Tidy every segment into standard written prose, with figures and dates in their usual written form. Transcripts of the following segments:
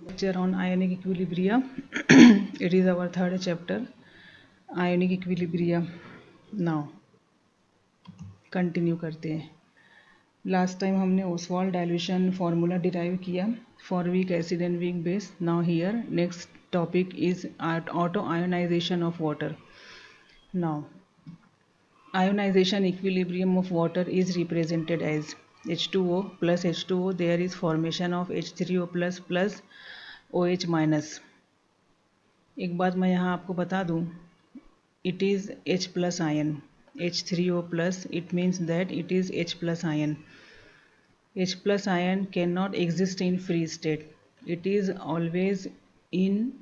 Lecture on ionic equilibria. It is our third chapter, ionic equilibria. Now continue करते हैं. Last time हमने Oswald dilution formula derive किया for weak acid and weak base. Now here next topic is auto ionisation of water. Now ionization equilibrium of water is represented as H2O plus H2O. There is formation of H3O plus OH minus. एक बात मैं यहाँ आपको बता दूँ, it is H plus ion. H3O plus, it means that it is H plus ion. H plus ion cannot exist in free state. It is always in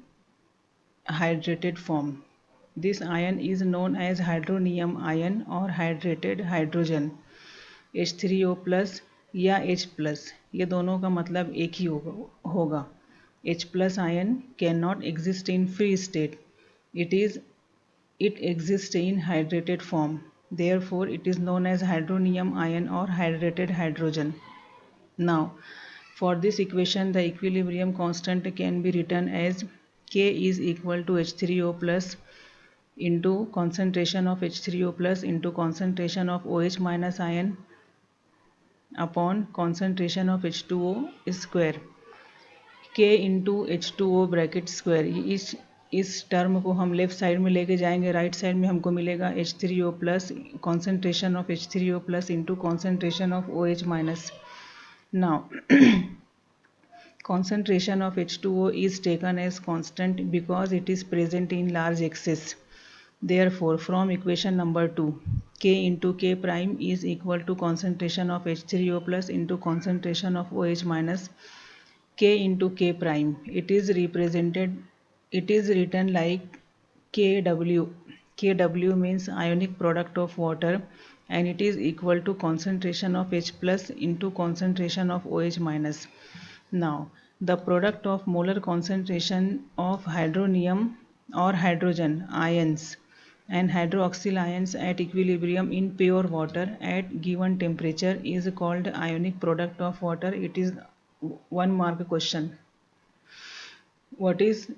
hydrated form. This ion is known as hydronium ion or hydrated hydrogen. H3O plus या H plus, ये दोनों का मतलब एक ही होगा. H plus ion cannot exist in free state. It exists in hydrated form. Therefore, it is known as hydronium ion or hydrated hydrogen. Now, for this equation, the equilibrium constant can be written as K is equal to H3O plus into concentration of H3O plus into concentration of OH minus ion upon concentration of H2O square. K into H2O bracket square. इस term को हम left side में लेके जाएंगे, right side में हमको मिलेगा H3O plus concentration of H3O plus into concentration of OH minus. Now concentration of H2O is taken as constant because it is present in large excess. Therefore, from equation number 2, K into K prime is equal to concentration of H3O plus into concentration of OH minus K into K prime. It is written like KW. KW means ionic product of water and it is equal to concentration of H plus into concentration of OH minus. Now, the product of molar concentration of hydronium or hydrogen ions and hydroxyl ions at equilibrium in pure water at given temperature is called ionic product of water. It is 1 mark question. What is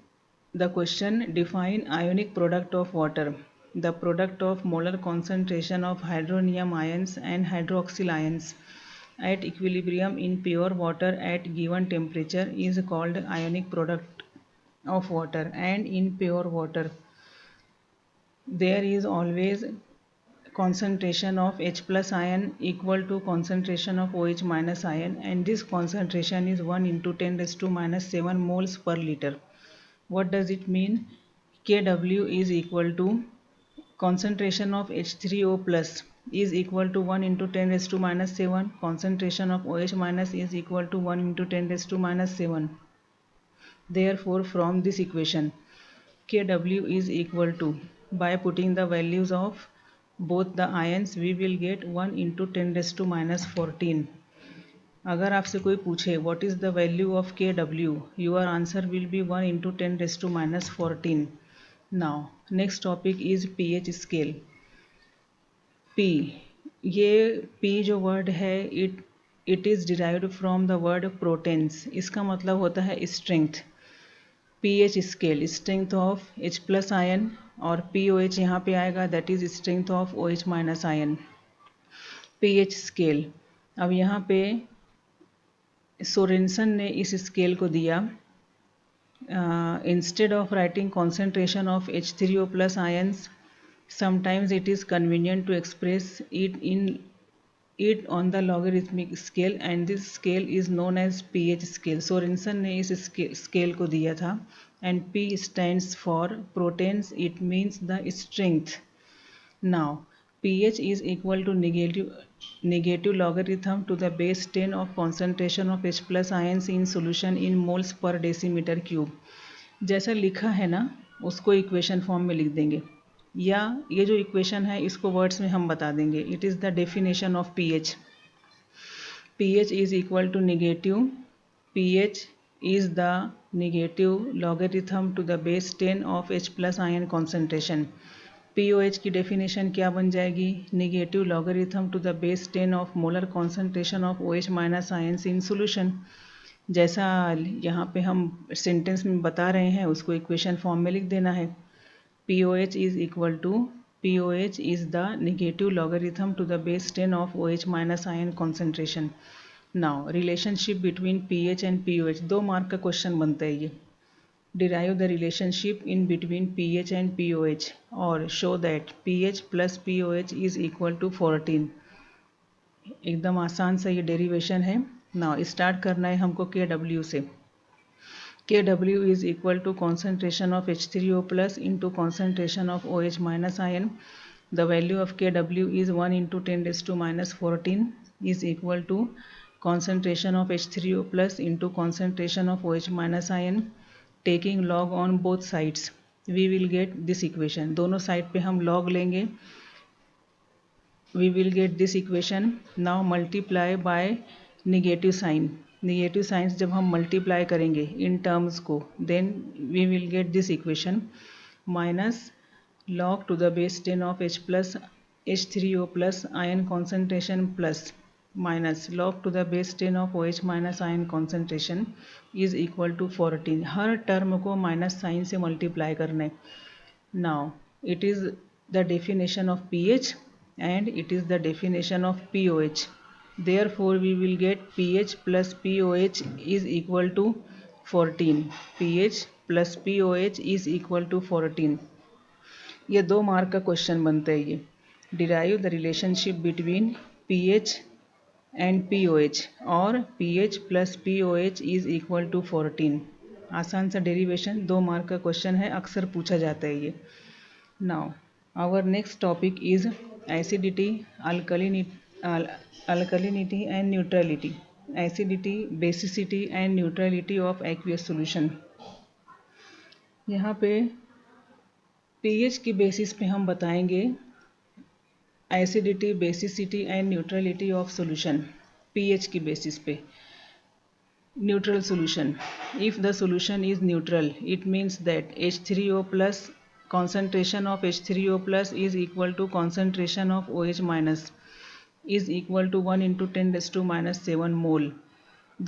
the question? Define ionic product of water. The product of molar concentration of hydronium ions and hydroxyl ions at equilibrium in pure water at given temperature is called ionic product of water. And in pure water there is always concentration of H plus ion equal to concentration of OH minus ion, and this concentration is 1 into 10 raised to minus 7 moles per liter. What does it mean? Kw is equal to concentration of H3O plus is equal to 1 into 10 raised to minus 7. Concentration of OH minus is equal to 1 into 10 raised to minus 7. Therefore, from this equation, Kw is equal to, by putting the values of both the ions, we will get 1 into 10 raised to minus 14. अगर आपसे कोई पूछे what is the value of Kw, your answer will be 1 into 10 raised to minus 14. Now, next topic is pH scale. P, ये P जो word है it is derived from the word protons. इसका मतलब होता है strength. pH scale, strength of H plus ion और POH यहाँ पे आएगा, that is strength of OH minus ion. pH scale, अब यहाँ पे सोरेनसन ने इस स्केल को दिया, instead of writing concentration of H3O plus ions, sometimes it is convenient to express it on the logarithmic scale, and this scale is known as pH scale. Sorensen ने इस scale को दिया था, and P stands for protons. It means the strength. Now, pH is equal to negative logarithm to the base 10 of concentration of H plus ions in solution in moles per decimeter cube. जैसा लिखा है ना उसको equation form में लिख देंगे, या ये जो इक्वेशन है इसको वर्ड्स में हम बता देंगे. It is the definition of pH. pH is equal to negative. pH is the negative logarithm to the base 10 of H plus ion concentration. POH की डेफिनेशन क्या बन जाएगी? Negative logarithm to the base 10 of molar concentration of OH minus ions in solution. जैसा यहाँ पे हम sentence में बता रहे हैं उसको इक्वेशन फॉर्म में लिख देना है। POH is equal to POH is the negative logarithm to the base 10 of OH minus ion concentration. Now relationship between pH and POH, 2 mark का क्वेश्चन बनता है ये। Derive the relationship in between pH and POH और show that pH plus POH is equal to 14। एकदम आसान सा ये derivation है। नाउ स्टार्ट करना है हमको KW से। KW is equal to concentration of H3O plus into concentration of OH minus ion. The value of KW is 1 into 10 raised to minus 14 is equal to concentration of H3O plus into concentration of OH minus ion. Taking log on both sides, we will get this equation. दोनों side पे हम log लेंगे, we will get this equation. Now multiply by negative sign. Negative signs जब हम multiply करेंगे इन terms को, then we will get this equation minus log to the base 10 of H plus H3O plus ion concentration plus minus log to the base 10 of OH minus ion concentration is equal to 14। हर term को minus sign से multiply करना है। Now it is the definition of pH and it is the definition of POH. Therefore we will get pH plus POH is equal to 14। pH plus POH is equal to 14। ये 2 mark का question बनता है ये। Derive the relationship between pH and POH और pH plus POH is equal to 14। आसान सा derivation, 2 mark का question है, अक्सर पूछा जाता है ये। Now our next topic is acidity, alkalinity and neutrality. Acidity, basicity and neutrality of aqueous solution. यहाँ पे pH की बेसिस पे हम बताएंगे acidity, basicity and neutrality of solution. pH की बेसिस पे neutral solution. If the solution is neutral, it means that H3O plus concentration of H3O plus is equal to concentration of OH minus is equal to 1 into 10 raised to minus 7 mole.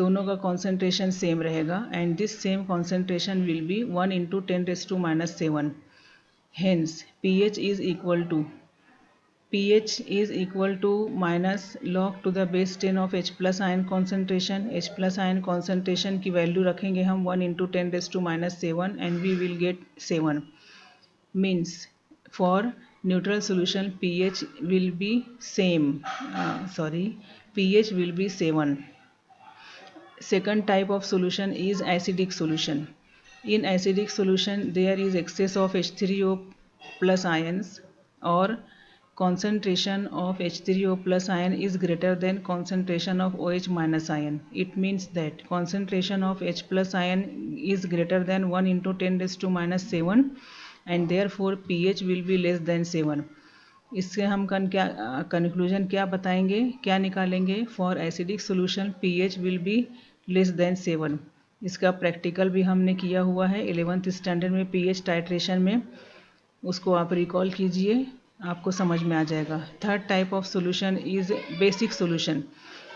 दोनों का concentration same रहेगा and this same concentration will be 1 into 10 raised to minus 7. Hence pH is equal to minus log to the base 10 of H plus ion concentration. H plus ion concentration की value रखेंगे हम 1 into 10 raised to minus 7 and we will get 7. Means for neutral solution pH will be same. pH will be 7. Second type of solution is acidic solution. In acidic solution there is excess of H3O plus ions or concentration of H3O plus ion is greater than concentration of OH minus ion. It means that concentration of H plus ion is greater than 1 into 10 raised to minus 7 and therefore pH will be less than 7. इससे हम conclusion क्या बताएंगे, क्या निकालेंगे? For acidic solution pH will be less than 7। इसका practical भी हमने किया हुआ है 11th स्टैंडर्ड में pH टाइट्रेशन में, उसको आप रिकॉल कीजिए, आपको समझ में आ जाएगा। Third type of solution is basic solution.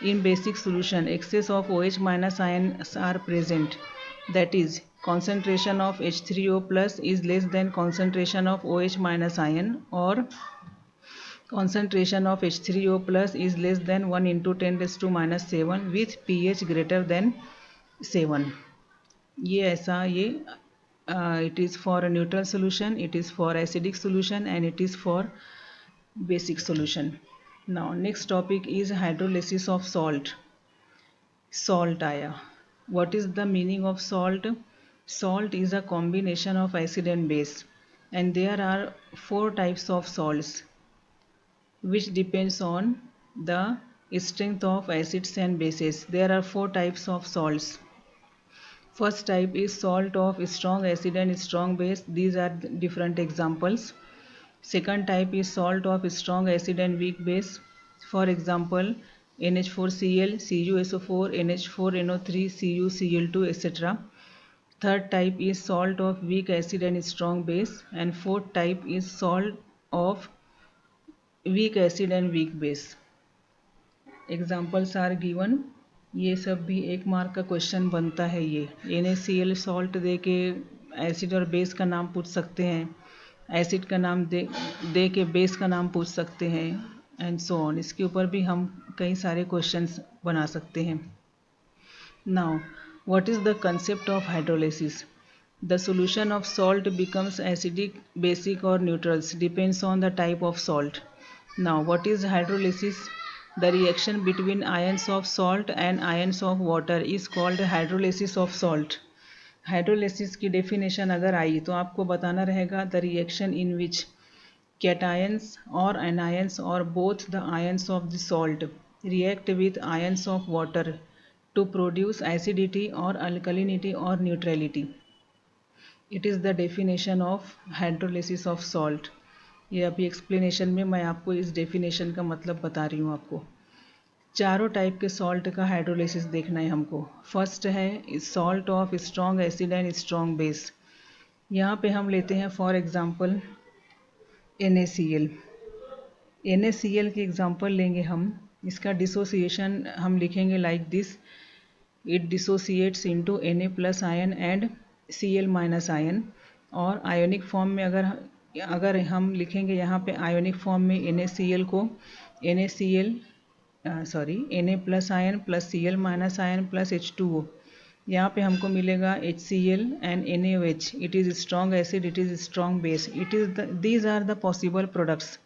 In basic solution excess of OH minus ions are present, that is concentration of H3O plus is less than concentration of OH minus ion or concentration of H3O plus is less than 1 into 10 raised to minus 7 with pH greater than 7। ये ऐसा ये it is for a neutral solution, it is for acidic solution and it is for basic solution. Now next topic is hydrolysis of salt. Salt आया। What is the meaning of salt? Salt is a combination of acid and base and there are 4 types of salts which depends on the strength of acids and bases. There are 4 types of salts. First type is salt of strong acid and strong base. These are different examples. Second type is salt of strong acid and weak base. For example, NH4Cl, CuSO4, NH4NO3, CuCl2, etc. Third type is salt of weak acid and strong base, and fourth type is salt of weak acid and weak base. Examples are given. ये सब भी 1 mark का question बनता है। ये NaCl salt दे के acid और base का नाम पूछ सकते हैं, एसिड का नाम दे के बेस का नाम पूछ सकते हैं, एंड सो ऑन। इसके ऊपर भी हम कई सारे क्वेश्चंस बना सकते हैं। Now what is the concept of hydrolysis? The solution of salt becomes acidic, basic or neutrals depends on the type of salt. Now what is hydrolysis? The reaction between ions of salt and ions of water is called hydrolysis of salt. Hydrolysis की definition अगर आई तो आपको बताना रहेगा the reaction in which cations or anions or both the ions of the salt react with ions of water to produce acidity or alkalinity or neutrality. It is the definition of hydrolysis of salt. ये अभी explanation में मैं आपको इस definition का मतलब बता रही हूँ आपको। चारों टाइप के सॉल्ट का हाइड्रोलिसिस देखना है हमको। फर्स्ट है salt of strong acid and strong base. यहाँ पे हम लेते हैं फॉर एग्जांपल NaCl। NaCl की एग्जांपल लेंगे हम। इसका डिसोसिएशन हम लिखेंगे like this, it dissociates into Na plus ion and Cl minus ion। और आयोनिक फॉर्म में अगर हम लिखेंगे यहाँ पे आयोनिक फॉर्म में NaCl को Na plus ion plus Cl minus ion plus H2O, यहाँ पे हमको मिलेगा HCl and NaOH। It is strong acid, it is strong base, it is these are the possible products.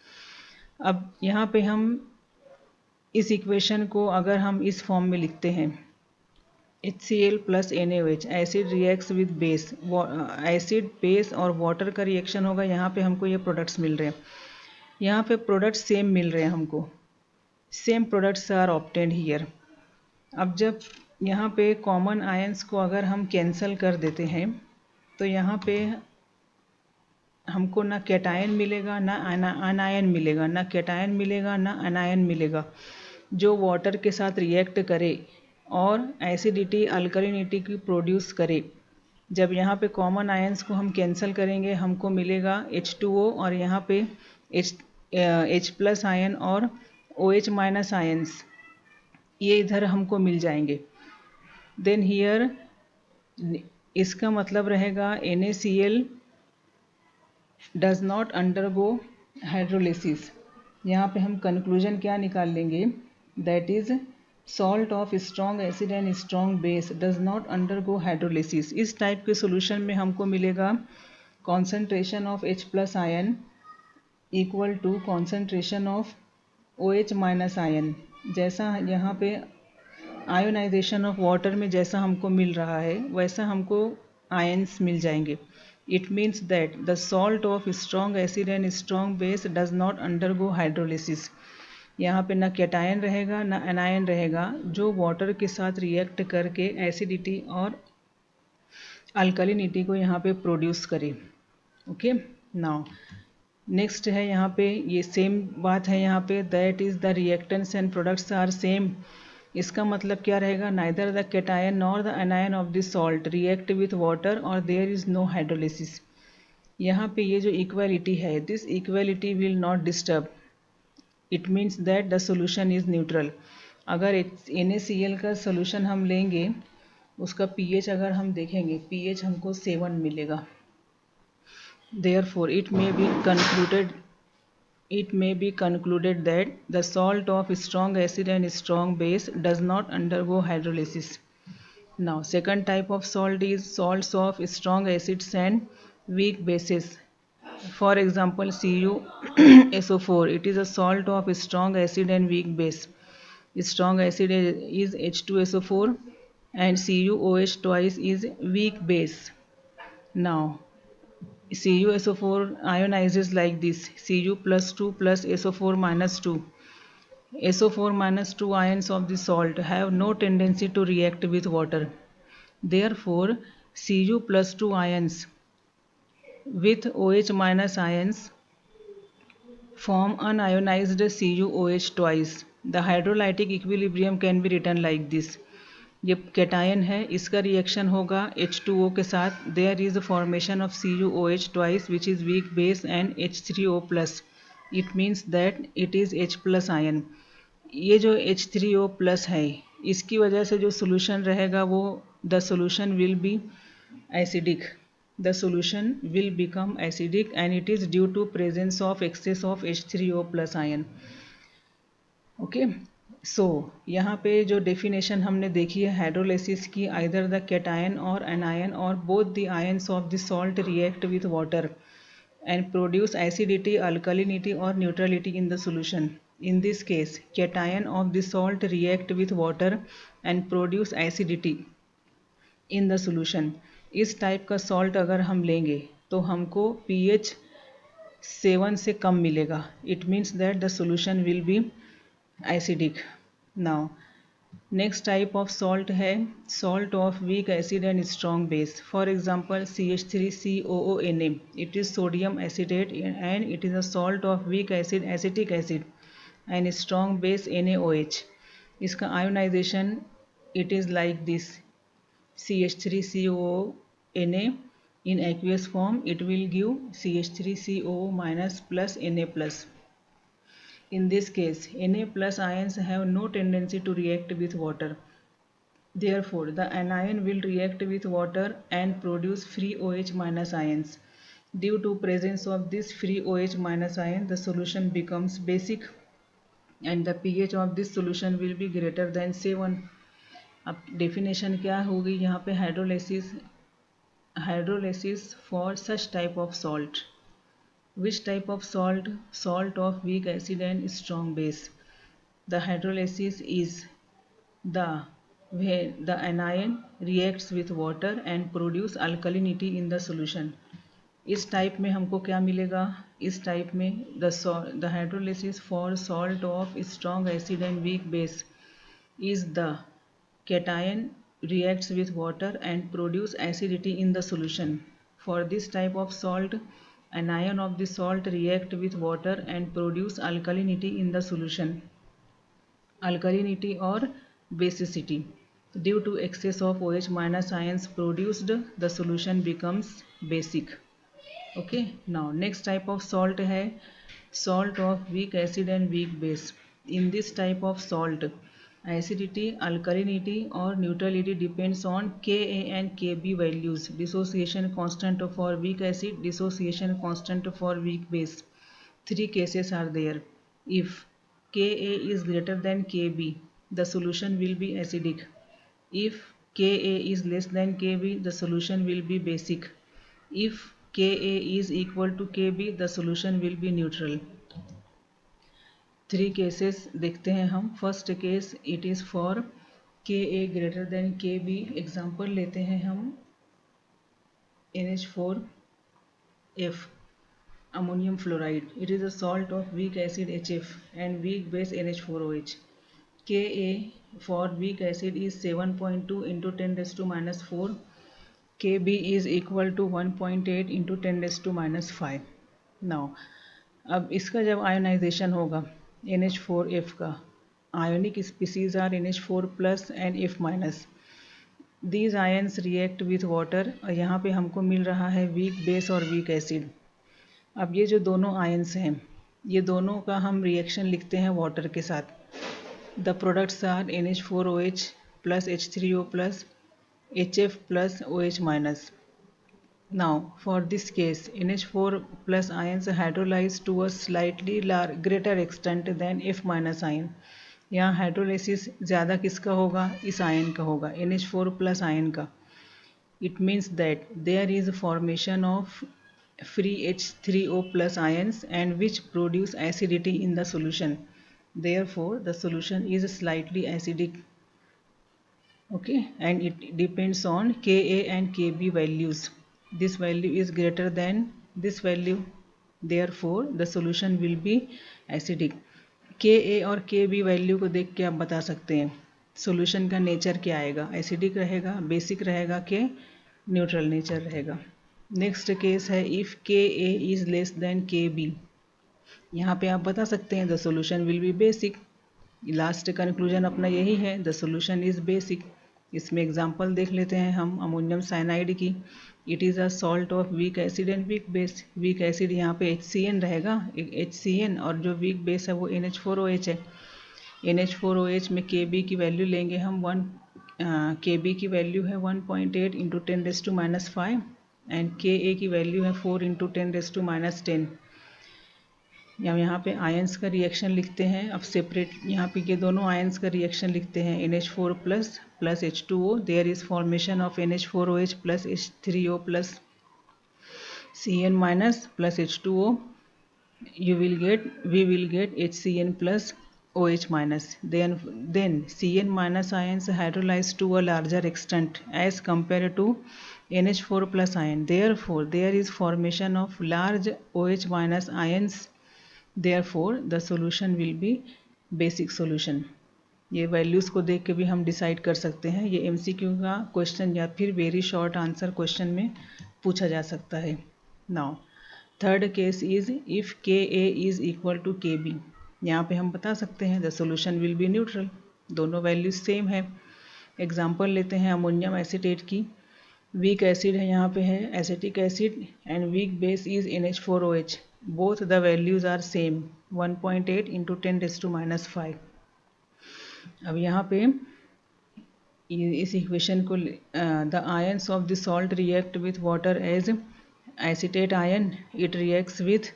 अब यहाँ पे हम इस इक्वेशन को अगर हम इस फॉर्म में लिखते हैं HCl plus NaOH, acid reacts with base, acid base और वाटर का रिएक्शन होगा। यहाँ पे हमको ये प्रोडक्ट्स मिल रहे हैं, यहाँ पे प्रोडक्ट्स सेम मिल रहे हैं हमको, same products are obtained here. अब जब यहाँ पे कॉमन आयंस को अगर हम कैंसल कर देते हैं तो यहाँ पे हमको ना कैटायन मिलेगा ना अनायन मिलेगा, ना कैटायन मिलेगा ना अनायन मिलेगा जो वाटर के साथ रिएक्ट करे और एसिडिटी अल्कलिनिटी की प्रोड्यूस करे। जब यहाँ पे कॉमन आयंस को हम कैंसिल करेंगे हमको मिलेगा H2O और यहाँ पे H प्लस आयन और OH माइनस आयंस, ये इधर हमको मिल जाएंगे। देन हियर इसका मतलब रहेगा NaCl does not undergo hydrolysis. यहाँ पे हम कंक्लूजन क्या निकाल लेंगे, that is salt of strong acid and strong base does not undergo hydrolysis. इस टाइप के सोल्यूशन में हमको मिलेगा concentration of H plus ion equal to concentration of OH minus ion. जैसा यहाँ पे आयोनाइजेशन ऑफ वाटर में जैसा हमको मिल रहा है वैसा हमको आयंस मिल जाएंगे। It means that the salt of strong acid and strong base does not undergo hydrolysis. यहाँ पे ना कैटायन रहेगा ना एनायन रहेगा जो वाटर के साथ रिएक्ट करके एसिडिटी और अल्कलिनिटी को यहाँ पे प्रोड्यूस करे। ओके, नाउ नेक्स्ट है यहाँ पे ये सेम बात है यहाँ पे, that is the reactants and products are same. इसका मतलब क्या रहेगा, neither the cation nor the anion of the salt react with water और देयर इज़ नो हाइड्रोलिसिस। यहाँ पे ये जो इक्वालिटी है, this equality will not disturb, it means that the solution is neutral. अगर NaCl का सोल्यूशन हम लेंगे उसका pH अगर हम देखेंगे, pH हमको 7 मिलेगा। Therefore it may be concluded that the salt of strong acid and strong base does not undergo hydrolysis. Now second type of salt is salts of strong acids and weak bases. For example CuSO4, it is a salt of strong acid and weak base. Strong acid is H2SO4 and CuOH twice is weak base. Now CuSO4 ionizes like this, Cu plus 2 plus SO4 minus 2. SO4 minus 2 ions of the salt have no tendency to react with water. Therefore, Cu plus 2 ions with OH minus ions form unionized CuOH twice. The hydrolytic equilibrium can be written like this. ये cation है, इसका reaction होगा H2O के साथ, there is formation of CuOH twice which is weak base and H3O plus, it means that it is H plus ion. ये जो H3O plus है इसकी वजह से जो सोल्यूशन रहेगा वो the solution will be acidic. The solution will become acidic and it is due to presence of excess of H3O plus ion. Okay so यहाँ पे जो डेफिनेशन हमने देखी है हाइड्रोलिसिस की, आइदर द कैटायन और एनायन और both the ions of the salt react with water and produce acidity, alkalinity or neutrality in the solution. In this case, cation of the salt react with water and produce acidity in the solution. इस type का salt अगर हम लेंगे तो हमको pH 7 से कम मिलेगा. It means that the solution will be acidic. Now next type of salt है salt of weak acid and strong base. For example CH3COONA. It is sodium acetate and it is a salt of weak acid acetic acid and strong base NaOH. इसका ionisation it is like this CH3COONA in aqueous form it will give CH3COO minus plus Na plus. In this case, Na plus ions have no tendency to react with water. Therefore, the anion will react with water and produce free OH minus ions. Due to presence of this free OH minus ion, the solution becomes basic and the pH of this solution will be greater than 7. अब definition क्या होगी यहाँ पे hydrolysis for such type of salt. Which type of salt? Salt of weak acid and strong base. The hydrolysis is where the anion reacts with water and produce alkalinity in the solution. इस type में हमको क्या मिलेगा? इस type में the hydrolysis for salt of strong acid and weak base is the cation reacts with water and produce acidity in the solution. For this type of salt, anion of the salt react with water and produce alkalinity in the solution. Alkalinity or basicity. Due to excess of OH minus ions produced, the solution becomes basic. Okay, now next type of salt है salt of weak acid and weak base. In this type of salt, acidity, alkalinity or neutrality depends on Ka and Kb values. Dissociation constant for weak acid, dissociation constant for weak base. Three cases are there. If Ka is greater than Kb, the solution will be acidic. If Ka is less than Kb, the solution will be basic. If Ka is equal to Kb, the solution will be neutral. Three cases देखते हैं हम. First case it is for Ka greater than Kb. Example लेते हैं हम NH4F ammonium fluoride. It is a salt of weak acid HF and weak base NH4OH. Ka for weak acid is 7.2 into 10 raised to minus 4. Kb is equal to 1.8 into 10 raised to minus 5. Now अब इसका जब ionisation होगा NH4F का, ionic species are NH4 plus and F minus. These ions react with water. और यहाँ पे हमको मिल रहा है weak base और weak acid. अब ये जो दोनों ions हैं, ये दोनों का हम रिएक्शन लिखते हैं वाटर के साथ. The products are NH4OH plus H3O plus HF plus OH minus. Now, for this case, NH4 plus ions hydrolyze to a slightly greater extent than F minus ion. यहाँ हाइड्रोलाइसिस ज़्यादा किसका होगा? इस ion का होगा, NH4 plus ion का. It means that there is formation of free H3O plus ions and which produce acidity in the solution. Therefore, the solution is slightly acidic. Okay, and it depends on Ka and Kb values. This value is greater than this value, therefore the solution will be acidic. Ka और Kb value को देख के आप बता सकते हैं solution का nature क्या आएगा. एसिडिक रहेगा, बेसिक रहेगा के न्यूट्रल नेचर रहेगा. नेक्स्ट केस है if Ka is less than Kb. यहाँ पे आप बता सकते हैं the solution will be basic. Last conclusion अपना यही है, द सॉल्यूशन इज़ बेसिक. इसमें एग्जांपल देख लेते हैं हम अमोनियम साइनाइड की. It is a salt of weak acid and weak base. Weak acid यहाँ पे HCN रहेगा, HCN, और जो वीक बेस है वो NH4OH है. NH4OH में Kb की वैल्यू लेंगे हम Kb की वैल्यू है 1.8 इंटू 10⁻⁵ एंड Ka की वैल्यू है 4 इंटू 10⁻10। यहाँ पे आयंस का रिएक्शन लिखते हैं। अब सेपरेट यहाँ पे ये दोनों आयंस का रिएक्शन लिखते हैं। NH4 plus H2O, there is formation of NH4OH plus H3O plus Cn minus plus H2O, we will get HCN plus OH minus. Then Cn minus ions hydrolyze to a larger extent as compared to NH4 plus ion. Therefore, there is formation of large OH minus ions. Therefore, the solution will be basic solution. ये values को देख के भी हम decide कर सकते हैं। ये MCQ का क्वेश्चन या फिर वेरी शॉर्ट आंसर क्वेश्चन में पूछा जा सकता है। Now third case is if Ka is equal to Kb। यहाँ पे हम बता सकते हैं the solution will be neutral, दोनों वैल्यूज सेम है। एग्जाम्पल लेते हैं अमोनियम एसीटेट की। वीक एसिड है, यहाँ पे है acetic acid and weak base is NH4OH। Both the values are same 1.8 into 10⁻⁵। अब यहाँ पे इस इक्वेशन को the ions of the salt react with water as acetate ion, it reacts with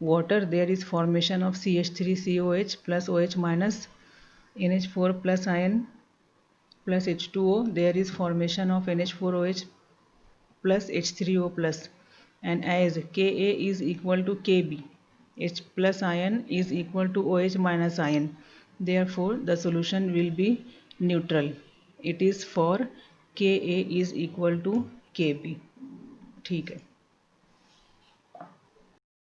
water, there is formation of CH3COH plus OH minus, NH4 plus ion plus H2O, there is formation of NH4OH plus H3O plus, and as Ka is equal to Kb, H plus ion is equal to OH minus ion, therefore the solution will be neutral. It is for Ka is equal to Kb. ठीक है।